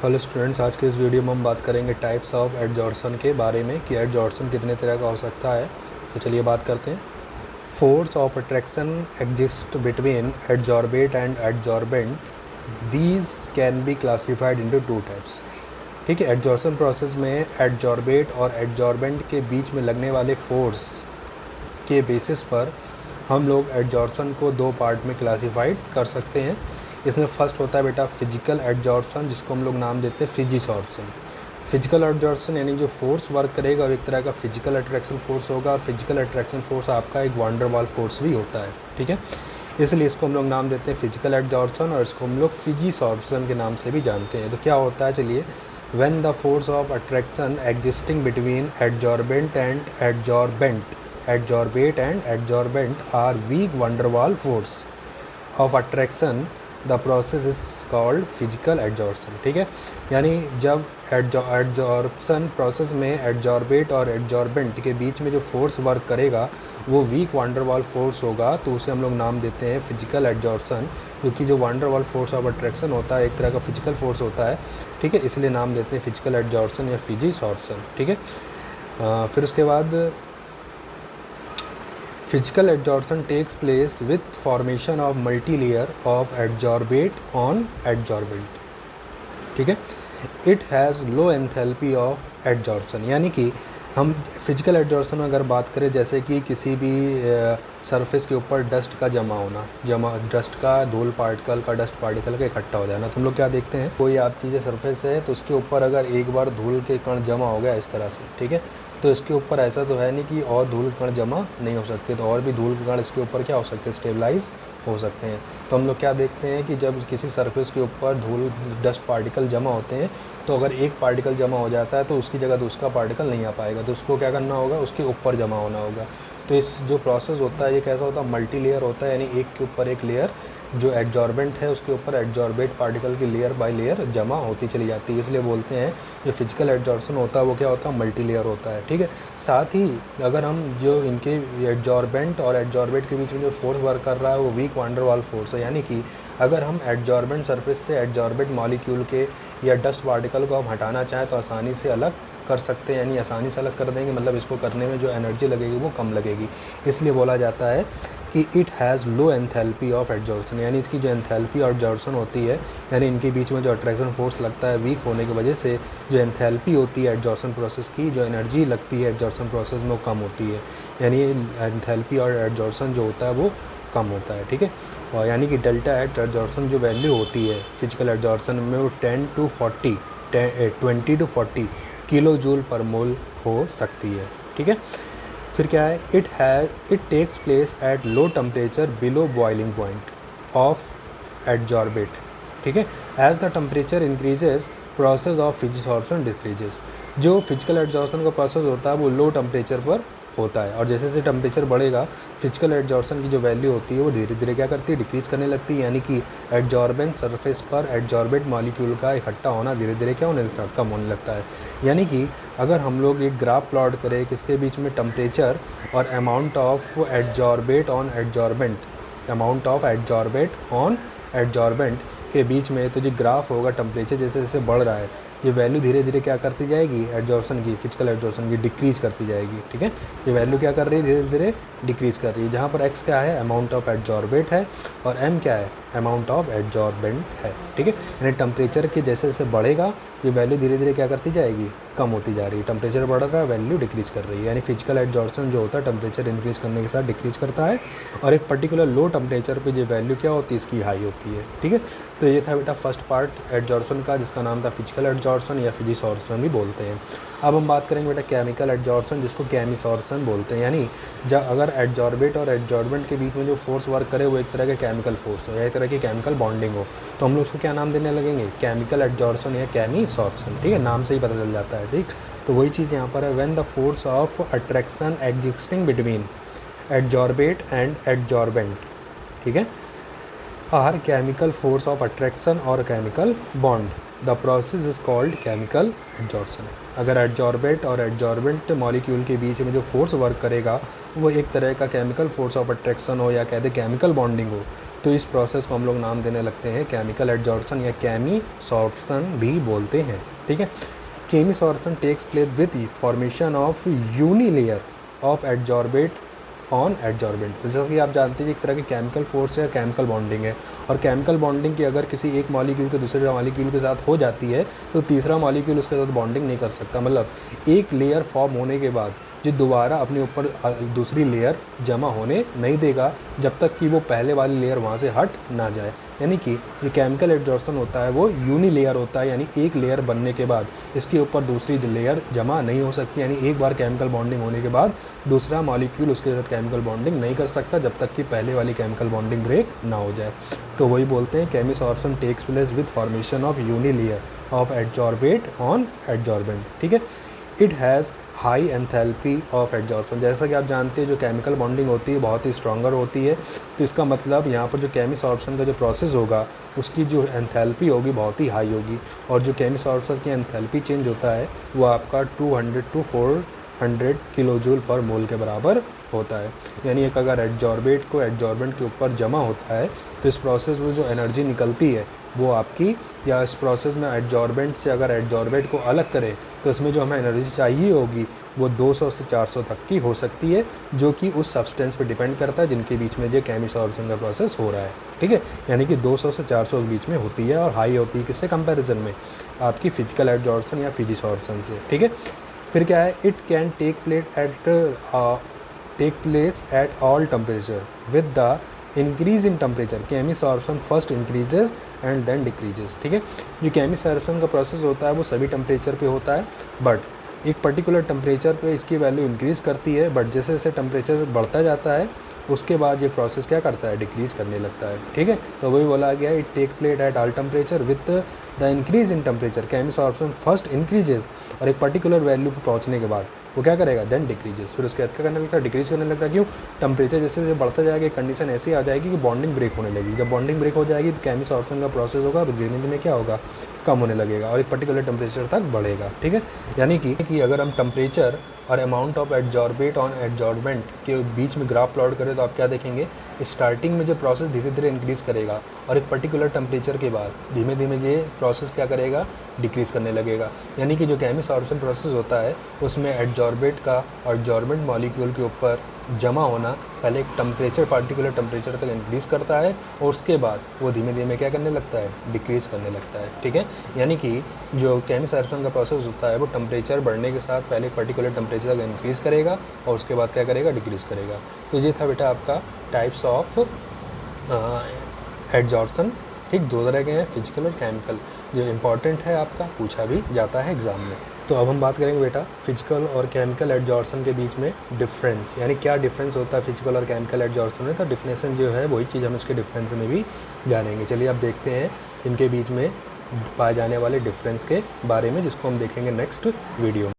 Hello students, आज के इस वीडियो में हम बात करेंगे टाइप्स ऑफ एडजॉर्सन के बारे में कि एडजॉर्सन कितने तरह का हो सकता है। तो चलिए बात करते हैं। Force of attraction exist between adsorbate and adsorbent. These can be classified into two types. ठीक है, एडजॉर्सन प्रोसेस में एडजॉर्बेट और एडजॉर्बेंट के बीच में लगने वाले फोर्स के बेसिस पर हम लोग एडजॉर्सन को दो पार्ट में क्लासिफाइड कर सकते हैं। इसमें फर्स्ट होता है बेटा फिजिकल एडजॉर्सन, जिसको हम लोग नाम देते हैं फिजिसॉर्प्शन। फिजिकल एडजॉर्सन यानी जो फोर्स वर्क करेगा वो एक तरह का फिजिकल अट्रैक्शन फोर्स होगा, और फिजिकल अट्रैक्शन फोर्स आपका एक वांडर वाल फोर्स भी होता है। ठीक है, इसलिए इसको हम लोग नाम देते हैं फिजिकल एडजॉर्सन, और इसको हम लोग फिजिसॉर्प्शन के नाम से भी जानते हैं। तो क्या होता है, चलिए। When the force of attraction existing between adsorbent and adsorbate and adsorbent are weak van der Waals force of attraction, the process is called physical adsorption. ठीक है, यानी जब एडजॉर्प्शन प्रोसेस में एडजॉर्बेट और एडजॉर्बेंट के बीच में जो फोर्स वर्क करेगा वो वीक वांडरवाल फोर्स होगा, तो उसे हम लोग नाम देते हैं फिजिकल एडजॉर्सन, क्योंकि जो वांडरवाल फोर्स ऑफ अट्रैक्शन होता है एक तरह का फिजिकल फोर्स होता है। ठीक है, इसलिए नाम देते हैं फिजिकल एडजॉर्सन या फिजिसॉर्प्शन। ठीक है, फिर उसके बाद physical adsorption takes place with formation of multi layer of adsorbate on adsorbent. ठीक है, it has low enthalpy of adsorption, यानी कि हम फिजिकल एडजॉर्सन में अगर बात करें, जैसे कि किसी भी सरफेस के ऊपर डस्ट का जमा होना, डस्ट का धूल पार्टिकल का डस्ट पार्टिकल का इकट्ठा हो जाना। तो हम लोग क्या देखते हैं, कोई आपकी जो सरफेस है तो उसके ऊपर अगर एक बार धूल के कण जमा हो गया इस तरह से, ठीक है, तो इसके ऊपर ऐसा तो है नहीं कि और धूल कण जमा नहीं हो सकते, तो और भी धूल के कण इसके ऊपर क्या हो सकते हैं, स्टेबलाइज हो सकते हैं। तो हम लोग क्या देखते हैं कि जब किसी सरफेस के ऊपर धूल डस्ट पार्टिकल जमा होते हैं, तो अगर एक पार्टिकल जमा हो जाता है तो उसकी जगह दूसरा पार्टिकल नहीं आ पाएगा, तो उसको क्या करना होगा, उसके ऊपर जमा होना होगा। तो इस जो प्रोसेस होता है ये कैसा होता है, मल्टी लेयर होता है, यानी एक के ऊपर एक लेयर जो एडजॉर्बेंट है उसके ऊपर एडजॉर्बेट पार्टिकल की लेयर बाय लेयर जमा होती चली जाती है, इसलिए बोलते हैं जो फिजिकल एडजॉर्सन होता है वो क्या होता है, मल्टी लेयर होता है। ठीक है, साथ ही अगर हम जो इनके एडजॉर्बेंट और एडजॉर्बेट के बीच में जो फोर्स वर्क कर रहा है वो वीक वांडरवाल फोर्स है, यानी कि अगर हम एडजॉर्बेंट सरफेस से एडजॉर्बेट मॉलिक्यूल के या डस्ट पार्टिकल को हम हटाना चाहें तो आसानी से अलग कर सकते हैं, यानी आसानी से अलग कर देंगे, मतलब इसको करने में जो एनर्जी लगेगी वो कम लगेगी। इसलिए बोला जाता है कि it has low enthalpy of adsorption, यानी इसकी जो एंथैल्पी और एडजॉर्सन होती है, यानी इनके बीच में जो अट्रैक्शन फोर्स लगता है वीक होने की वजह से जो एंथैल्पी होती है एडजॉर्सन प्रोसेस की, जो एनर्जी लगती है एडजॉर्सन प्रोसेस में वो कम होती है, यानी एंथैल्पी और एडजॉर्सन जो होता है वो कम होता है। ठीक है, और यानी कि डेल्टा एडजॉर्सन जो वैल्यू होती है फिजिकल एडजॉर्सन में वो 20 to 40 किलो जूल पर मोल हो सकती है। ठीक है, फिर क्या है, it takes place at low temperature below boiling point of adsorbate. ठीक है, as the temperature increases process of physisorption decreases. जो फिजिकल एडजॉर्सन का प्रोसेस होता है वो लो टेम्परेचर पर होता है, और जैसे जैसे टेम्परेचर बढ़ेगा फिजिकल एडजॉर्सन की जो वैल्यू होती है वो धीरे धीरे क्या करती है, डिक्रीज करने लगती है, यानी कि एडजॉर्बेंट सरफेस पर एडजॉर्बेट मॉलिक्यूल का इकट्ठा होना धीरे धीरे क्या होने लगता है, कम होने लगता है। यानी कि अगर हम लोग एक ग्राफ प्लॉट करें किसके बीच में टेम्परेचर और amount of adsorbate on adsorbent, amount of adsorbate on adsorbent के बीच में, तो जो ग्राफ होगा टेम्परेचर जैसे जैसे बढ़ रहा है ये वैल्यू धीरे धीरे क्या करती जाएगी, एडजॉर्सन की, फिजिकल एडजॉर्सन की डिक्रीज करती जाएगी। ठीक है, ये वैल्यू क्या कर रही है, धीरे धीरे डिक्रीज कर रही है, जहाँ पर एक्स क्या है, अमाउंट ऑफ एडजॉर्बेट है, और एम क्या है, अमाउंट ऑफ एडजॉर्बेंट है। ठीक है, यानी टेम्परेचर के जैसे जैसे बढ़ेगा ये वैल्यू धीरे धीरे क्या करती जाएगी, कम होती जा रही है, टेम्परेचर बढ़ रहा है वैल्यू डिक्रीज कर रही है, यानी फिजिकल एडजॉर्सन जो होता है टेम्परेचर इंक्रीज करने के साथ डिक्रीज करता है, और एक पर्टिकुलर लो टेम्परेचर पे जो वैल्यू क्या होती है इसकी हाई होती है। ठीक है, तो ये था बेटा फर्स्ट पार्ट एडजॉर्सन का, जिसका नाम था फिजिकल एडजॉर्सन या फिजिसॉर्प्शन भी बोलते हैं। अब हम बात करेंगे बेटा केमिकल एडजॉर्सन, जिसको केमिसॉर्प्शन बोलते हैं, यानी जब अगर एडजॉर्बेट और एडजॉर्बेंट के बीच में जो फोर्स वर्क करे वो एक तरह का केमिकल फोर्स हो या एक तरह की केमिकल बॉन्डिंग हो, तो हम लोग उसको क्या नाम देने लगेंगे, केमिकल एडजॉर्सन या केमिसॉर्प्शन। ठीक है, नाम से ही पता चल जाता है। ठीक, तो वही चीज़ यहाँ पर है, when the force of attraction existing between adsorbate and adsorbent, ठीक है, are chemical force of attraction और chemical bond, the process is called chemical adsorption. अगर एडजॉर्बेट और एडजॉर्बेंट मॉलिक्यूल के बीच में जो फोर्स वर्क करेगा वो एक तरह का केमिकल फोर्स ऑफ अट्रैक्शन हो या कहते केमिकल बॉन्डिंग हो, तो इस प्रोसेस को हम लोग नाम देने लगते हैं केमिकल एडजॉर्प्शन या केमिसॉर्प्शन भी बोलते हैं, ठीक है। Chemisorption takes place with formation of unilayer of adsorbate on adsorbent. तो जैसा कि आप जानते हैं एक तरह की केमिकल फोर्स है, केमिकल बॉन्डिंग है, और केमिकल बॉन्डिंग की अगर किसी एक मॉलिक्यूल के दूसरे मॉलिक्यूल के साथ हो जाती है तो तीसरा मॉलिक्यूल उसके साथ बॉन्डिंग नहीं कर सकता। मतलब एक लेयर फॉर्म होने के बाद जो दोबारा अपने ऊपर दूसरी लेयर जमा होने नहीं देगा जब तक कि वो पहले वाली लेयर वहाँ से हट ना जाए। यानी कि जो केमिकल एडजॉर्प्शन होता है वो यूनी लेयर होता है, यानी एक लेयर बनने के बाद इसके ऊपर दूसरी लेयर जमा नहीं हो सकती। यानी एक बार केमिकल बॉन्डिंग होने के बाद दूसरा मॉलिक्यूल उसके साथ केमिकल बॉन्डिंग नहीं कर सकता जब तक कि पहले वाली केमिकल बॉन्डिंग ब्रेक ना हो जाए। तो वही बोलते हैं chemisorption takes place with formation of uni layer of adsorbate on adsorbent, ठीक है। It has high enthalpy of adsorption. जैसा कि आप जानते हैं जो केमिकल बॉन्डिंग होती है बहुत ही स्ट्रॉन्गर होती है, तो इसका मतलब यहाँ पर जो केमिसॉर्प्शन का जो प्रोसेस होगा उसकी जो एंथैल्पी होगी बहुत ही हाई होगी, और जो केमिसॉर्प्शन की एंथैल्पी चेंज होता है वो आपका 200 to 400 किलो जूल पर मोल के बराबर होता है। यानी एक अगर एडजॉर्बेट को एडजॉर्बेंट के ऊपर जमा होता है तो इस प्रोसेस में जो एनर्जी निकलती है वो आपकी, या इस प्रोसेस में एडजॉर्बेंट से अगर एडजॉर्बेंट को अलग करें तो इसमें जो हमें एनर्जी चाहिए होगी वो 200 से 400 तक की हो सकती है, जो कि उस सब्सटेंस पे डिपेंड करता है जिनके बीच में जो केमिसॉर्प्शन का प्रोसेस हो रहा है, ठीक है। यानी कि 200 से 400 के बीच में होती है और हाई होती है किससे कंपैरिजन में, आपकी फिजिकल एडजॉर्प्शन या फिजिसॉर्प्शन से, ठीक है। फिर क्या है, it can take place at all temperature with the increase in temperature. Chemisorption first increases and then decreases, ठीक है। जो केमिसॉर्प्शन का प्रोसेस होता है वो सभी टेम्परेचर पे होता है, बट एक पर्टिकुलर टेम्परेचर पे इसकी वैल्यू इंक्रीज़ करती है, बट जैसे जैसे टेम्परेचर बढ़ता जाता है उसके बाद ये प्रोसेस क्या करता है, डिक्रीज़ करने लगता है, ठीक है। तो वही बोला गया it take place at all temperature with the increase in temperature. Chemisorption first increases, और एक पर्टिकुलर वैल्यू पर पहुँचने के बाद वो क्या करेगा, देन डिक्रीजेस। फिर उसके बाद क्या करने लगता है, डिक्रीज करने लगता है। क्यों, टेम्परेचर जैसे जैसे बढ़ता जाएगा कंडीशन ऐसी आ जाएगी कि बॉन्डिंग ब्रेक होने लगेगी। जब बॉन्डिंग ब्रेक हो जाएगी तो केमिसॉर्प्शन का प्रोसेस होगा और धीरे धीरे क्या होगा, कम होने लगेगा और एक पर्टिकुलर टेम्परेचर तक बढ़ेगा, ठीक है। यानी कि अगर हम टेम्परेचर और amount of adsorbate on adsorbent के बीच में ग्राफ प्लॉट करें तो आप क्या देखेंगे, स्टार्टिंग में जो प्रोसेस धीरे धीरे इंक्रीज़ करेगा और एक पर्टिकुलर टेम्परेचर के बाद धीमे धीमे ये प्रोसेस क्या करेगा, डिक्रीज़ करने लगेगा। यानी कि जो केमिसॉर्प्शन प्रोसेस होता है उसमें एडजॉर्बेट का और एडजॉर्बेंट मॉलिक्यूल के ऊपर जमा होना पहले एक टेम्परेचर, पार्टिकुलर टेम्परेचर तक इंक्रीज़ करता है और उसके बाद वो धीमे धीमे क्या करने लगता है, डिक्रीज़ करने लगता है, ठीक है। यानी कि जो केमिसॉर्प्शन का प्रोसेस होता है वो टेम्परेचर बढ़ने के साथ पहले एक पर्टिकुलर टेम्परेचर तक इंक्रीज़ करेगा और उसके बाद क्या करेगा, डिक्रीज़ करेगा। तो ये था बेटा आपका टाइप्स ऑफ एडजॉर्प्शन, ठीक। दो तरह के हैं, फिजिकल और केमिकल, जो इम्पॉर्टेंट है आपका पूछा भी जाता है एग्ज़ाम में। तो अब हम बात करेंगे बेटा फिजिकल और केमिकल एडजॉर्प्शन के बीच में डिफरेंस, यानी क्या डिफरेंस होता है फिजिकल और केमिकल एडजॉर्प्शन में। तो डिफिनेशन जो है वही चीज़ हम इसके डिफरेंस में भी जानेंगे। चलिए अब देखते हैं इनके बीच में पाए जाने वाले डिफरेंस के बारे में, जिसको हम देखेंगे नेक्स्ट वीडियो में।